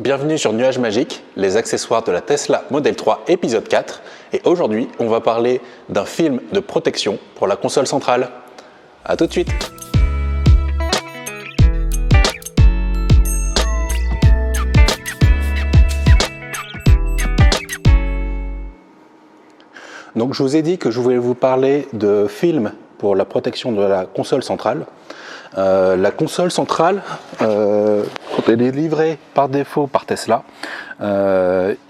Bienvenue sur Nuage Magique, les accessoires de la Tesla Model 3 épisode 4. Et aujourd'hui, on va parler d'un film de protection pour la console centrale. A tout de suite. Donc je vous ai dit que je voulais vous parler de films pour la protection de la console centrale. La console centrale, quand elle est livrée par défaut par Tesla,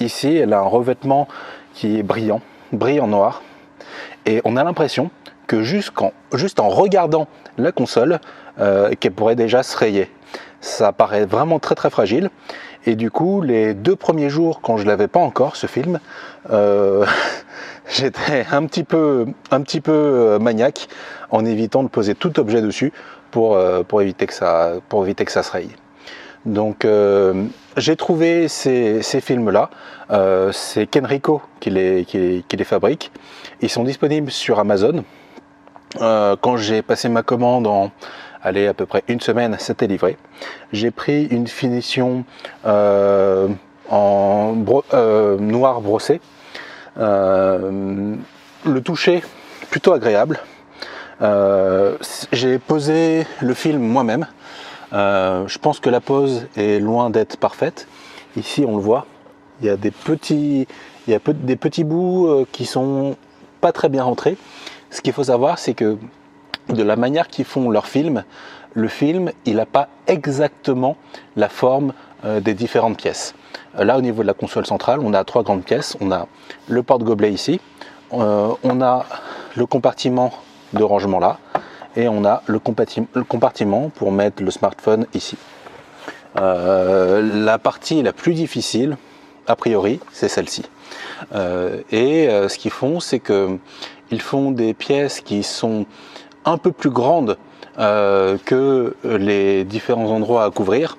ici elle a un revêtement qui est brillant noir, et on a l'impression que juste en regardant la console, qu'elle pourrait déjà se rayer. Ça paraît vraiment très très fragile, et du coup les 2 premiers jours quand je l'avais pas encore ce film, j'étais un petit peu maniaque en évitant de poser tout objet dessus pour éviter que ça se raye. Donc j'ai trouvé ces films-là, c'est Kenrico qui les fabrique. Ils sont disponibles sur Amazon. Quand j'ai passé ma commande à peu près une semaine, c'était livré. J'ai pris une finition en noir brossé. Le toucher plutôt agréable. J'ai posé le film moi-même. Je pense que la pose est loin d'être parfaite. Ici on le voit, il y a des petits bouts qui sont pas très bien rentrés. Ce qu'il faut savoir, c'est que de la manière qu'ils font leur film, le film il n'a pas exactement la forme des différentes pièces. Là au niveau de la console centrale, on a 3 grandes pièces. On a le porte-gobelet ici, on a le compartiment de rangement là, et on a le compartiment pour mettre le smartphone ici. La partie la plus difficile, a priori, c'est celle-ci. Ce qu'ils font, c'est qu'ils font des pièces qui sont un peu plus grandes que les différents endroits à couvrir,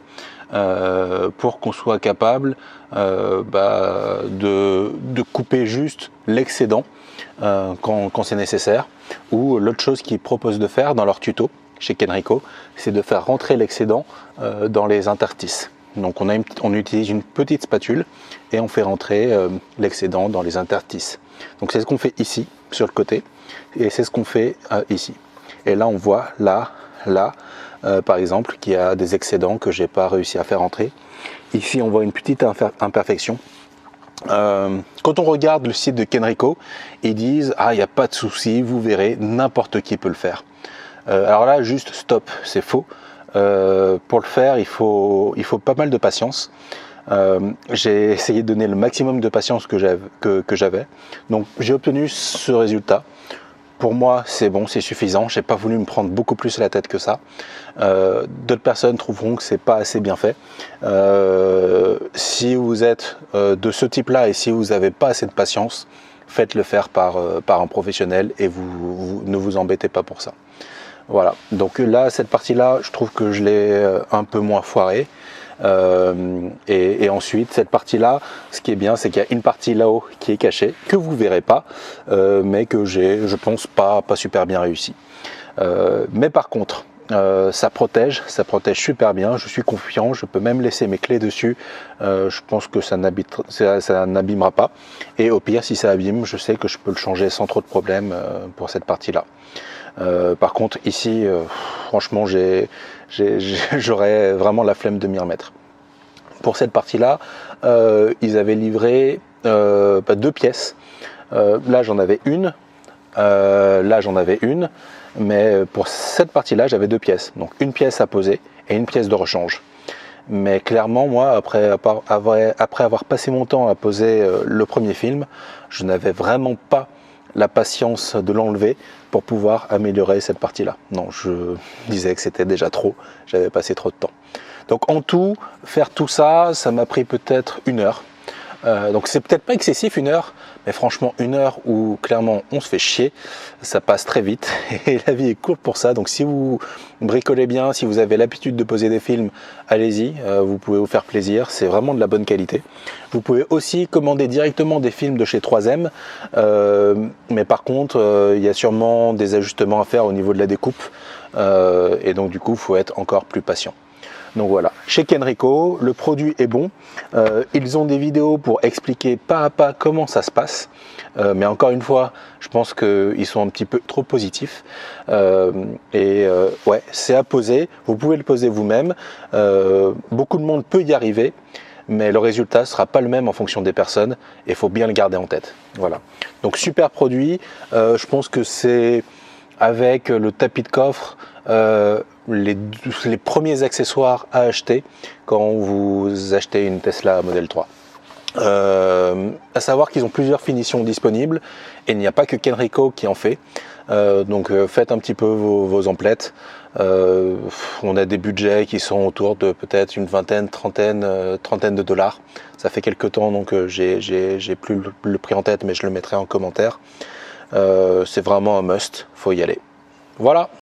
pour qu'on soit capable de couper juste l'excédent quand c'est nécessaire. Ou l'autre chose qu'ils proposent de faire dans leur tuto chez Kenrico, c'est de faire rentrer l'excédent dans les interstices. Donc on utilise une petite spatule et on fait rentrer l'excédent dans les interstices. Donc c'est ce qu'on fait ici sur le côté, et c'est ce qu'on fait ici. Et là on voit là par exemple qu'il y a des excédents que j'ai pas réussi à faire entrer. Ici on voit une petite imperfection. Quand on regarde le site de Kenrico, ils disent « Ah, il n'y a pas de souci, vous verrez, n'importe qui peut le faire ». Alors là, juste stop, c'est faux. Pour le faire, il faut pas mal de patience. J'ai essayé de donner le maximum de patience que j'avais. Donc j'ai obtenu ce résultat. Pour moi, c'est bon, c'est suffisant. J'ai pas voulu me prendre beaucoup plus la tête que ça. D'autres personnes trouveront que c'est pas assez bien fait. Si vous êtes de ce type-là et si vous n'avez pas assez de patience, faites-le faire par un professionnel et vous ne vous embêtez pas pour ça. Voilà. Donc là, cette partie-là, je trouve que je l'ai un peu moins foirée. Et ensuite cette partie là, ce qui est bien, c'est qu'il y a une partie là-haut qui est cachée, que vous verrez pas, mais que j'ai, je pense, pas super bien réussi. Mais par contre, ça protège super bien. Je suis confiant, je peux même laisser mes clés dessus. Je pense que ça n'abîmera pas, et au pire, si ça abîme, je sais que je peux le changer sans trop de problème pour cette partie là. Par contre ici, franchement, j'aurais vraiment la flemme de m'y remettre. Pour cette partie là, ils avaient livré 2 pièces. Là j'en avais une, mais pour cette partie là j'avais 2 pièces, donc une pièce à poser et une pièce de rechange. Mais clairement, moi, après avoir passé mon temps à poser le premier film, je n'avais vraiment pas la patience de l'enlever pour pouvoir améliorer cette partie-là. Non, je disais que c'était déjà trop, j'avais passé trop de temps. Donc en tout, faire tout ça, ça m'a pris peut-être 1 heure. Donc c'est peut-être pas excessif 1 heure, mais franchement 1 heure où clairement on se fait chier, ça passe très vite et la vie est courte pour ça. Donc si vous bricolez bien, si vous avez l'habitude de poser des films, allez-y, vous pouvez vous faire plaisir, c'est vraiment de la bonne qualité. Vous pouvez aussi commander directement des films de chez 3M, mais par contre il y a sûrement des ajustements à faire au niveau de la découpe, et donc du coup il faut être encore plus patient. Donc voilà, chez Kenrico, le produit est bon. Ils ont des vidéos pour expliquer pas à pas comment ça se passe. Mais encore une fois, je pense qu'ils sont un petit peu trop positifs. Ouais, c'est à poser. Vous pouvez le poser vous-même. Beaucoup de monde peut y arriver, mais le résultat ne sera pas le même en fonction des personnes. Et il faut bien le garder en tête. Voilà. Donc super produit. Je pense que c'est avec le tapis de coffre, les premiers accessoires à acheter quand vous achetez une Tesla Model 3. À savoir qu'ils ont plusieurs finitions disponibles et il n'y a pas que Kenrico qui en fait. Donc faites un petit peu vos emplettes. On a des budgets qui sont autour de peut-être une vingtaine, trentaine de dollars. Ça fait quelques temps, donc j'ai plus le prix en tête, mais je le mettrai en commentaire. C'est vraiment un must, faut y aller. Voilà.